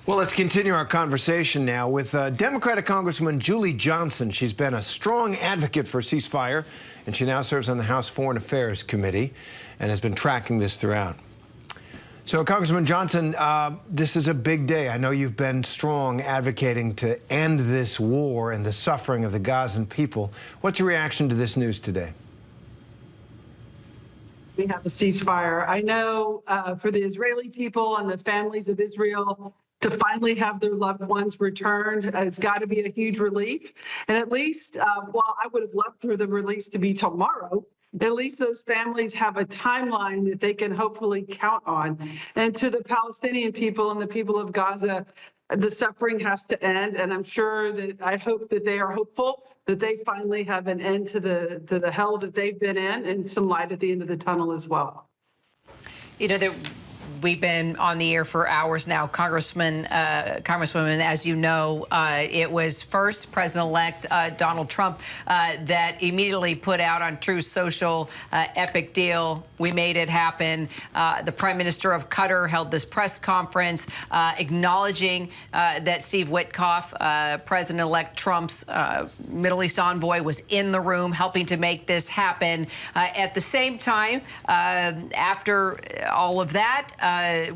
Well, let's continue our conversation now with Democratic Congresswoman Julie Johnson. She's been a strong advocate for a ceasefire, and she now serves on the House Foreign Affairs Committee and has been tracking this throughout. So, Congresswoman Johnson, this is a big day. I know you've been strong advocating to end this war and the suffering of the Gazan people. What's your reaction to this news today? We have a ceasefire. I know for the Israeli people and the families of Israel to finally have their loved ones returned has got to be a huge relief. And at least, while I would have loved for the release to be tomorrow, at least those families have a timeline that they can hopefully count on. And to the Palestinian people and the people of Gaza, the suffering has to end. And I'm sure that I hope that they are hopeful that they finally have an end to the hell that they've been in and some light at the end of the tunnel as well. You know, we've been on the air for hours now. Congresswoman, as you know, it was first President-elect Donald Trump that immediately put out on Truth Social, epic deal. We made it happen. The Prime Minister of Qatar held this press conference acknowledging that Steve Witkoff, President-elect Trump's Middle East envoy, was in the room helping to make this happen. At the same time, after all of that,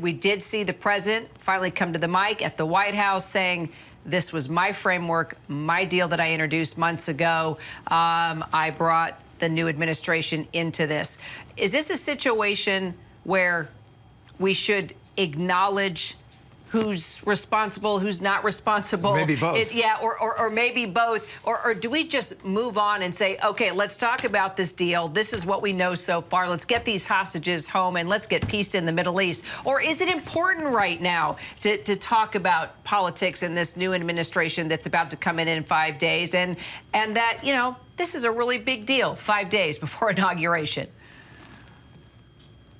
we did see the president finally come to the mic at the White House saying, this was my framework, my deal that I introduced months ago. I brought the new administration into this. Is this a situation where we should acknowledge who's responsible, who's not responsible? Maybe both. Or maybe both. Or do we just move on and say, okay, let's talk about this deal. This is what we know so far. Let's get these hostages home and let's get peace in the Middle East. Or is it important right now to talk about politics in this new administration that's about to come in 5 days and that, you know, this is a really big deal, 5 days before inauguration?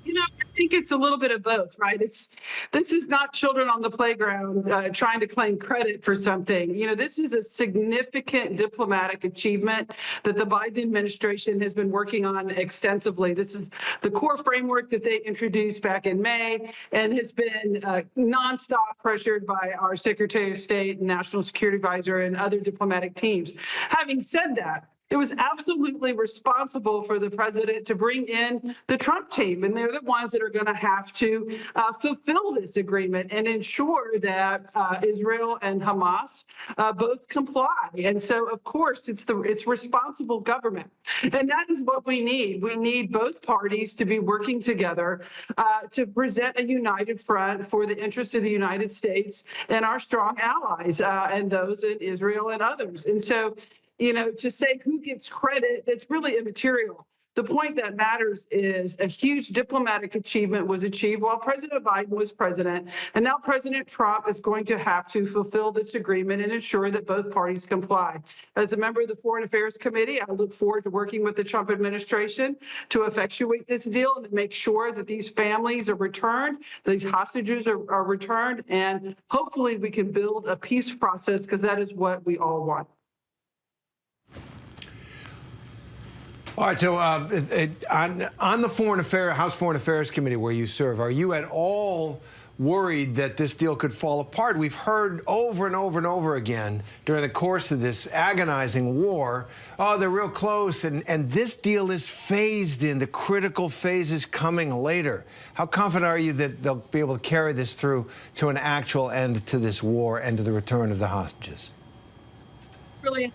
You know, I think it's a little bit of both, right? This is not children on the playground trying to claim credit for something. You know, this is a significant diplomatic achievement that the Biden administration has been working on extensively. This is the core framework that they introduced back in May and has been nonstop pressured by our Secretary of State and National Security Advisor and other diplomatic teams. Having said that, it was absolutely responsible for the president to bring in the Trump team, and they're the ones that are going to have to fulfill this agreement and ensure that Israel and Hamas both comply. And so, of course, it's responsible government, and that is what we need. We need both parties to be working together to present a united front for the interests of the United States and our strong allies and those in Israel and others. And so, you know, to say who gets credit, that's really immaterial. The point that matters is a huge diplomatic achievement was achieved while President Biden was president, and now President Trump is going to have to fulfill this agreement and ensure that both parties comply. As a member of the Foreign Affairs Committee, I look forward to working with the Trump administration to effectuate this deal and to make sure that these families are returned, these hostages are returned, and hopefully we can build a peace process, because that is what we all want. All right, so on the House Foreign Affairs Committee where you serve, are you at all worried that this deal could fall apart? We've heard over and over and over again during the course of this agonizing war, oh, they're real close, and this deal is phased in. The critical phase is coming later. How confident are you that they'll be able to carry this through to an actual end to this war and to the return of the hostages? Really?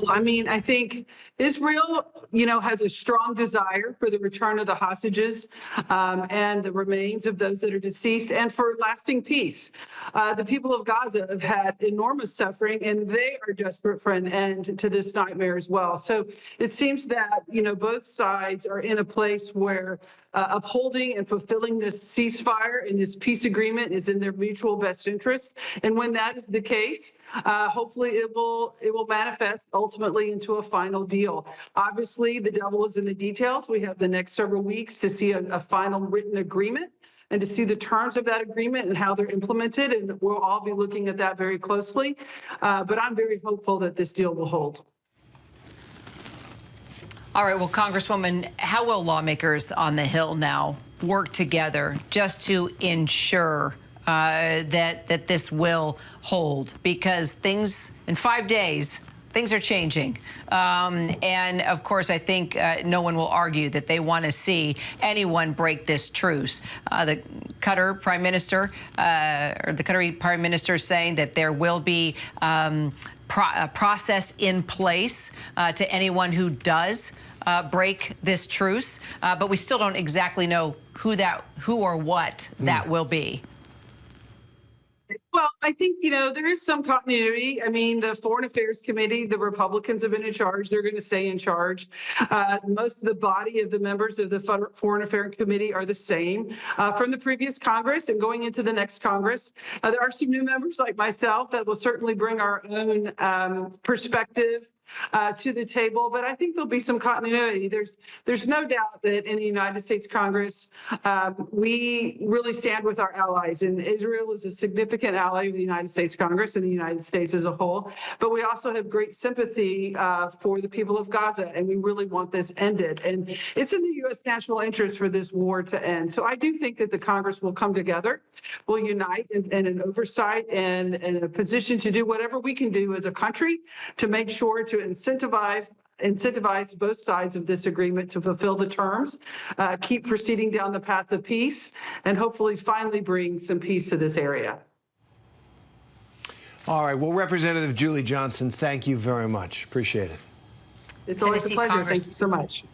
I mean, I think Israel, you know, has a strong desire for the return of the hostages and the remains of those that are deceased and for lasting peace. The people of Gaza have had enormous suffering, and they are desperate for an end to this nightmare as well. So it seems that, you know, both sides are in a place where upholding and fulfilling this ceasefire and this peace agreement is in their mutual best interest. And when that is the case, hopefully it will manifest ultimately into a final deal. Obviously, the devil is in the details. We have the next several weeks to see a final written agreement and to see the terms of that agreement and how they're implemented. And we'll all be looking at that very closely. But I'm very hopeful that this deal will hold. All right, well, Congresswoman, how will lawmakers on the Hill now work together just to ensure that this will hold, because things in 5 days. Things are changing. And of course, I think no one will argue that they want to see anyone break this truce. The Qatar Prime Minister, or the Qatari Prime Minister, saying that there will be a process in place to anyone who does break this truce. But we still don't exactly know who or what that will be. Well, I think, there is some continuity. I mean, the Foreign Affairs Committee, the Republicans have been in charge. They're going to stay in charge. Most of the body of the members of the Foreign Affairs Committee are the same from the previous Congress and going into the next Congress. There are some new members like myself that will certainly bring our own perspective to the table, but I think there'll be some continuity. There's no doubt that in the United States Congress, we really stand with our allies, and Israel is a significant ally of the United States Congress and the United States as a whole. But we also have great sympathy for the people of Gaza, and we really want this ended. And it's in the U.S. national interest for this war to end. So I do think that the Congress will come together, will unite in an oversight and a position to do whatever we can do as a country to make sure to incentivize both sides of this agreement to fulfill the terms, keep proceeding down the path of peace, and hopefully finally bring some peace to this area. All right. Well, Representative Julie Johnson, thank you very much. Appreciate it. It's always a pleasure. Thank you so much.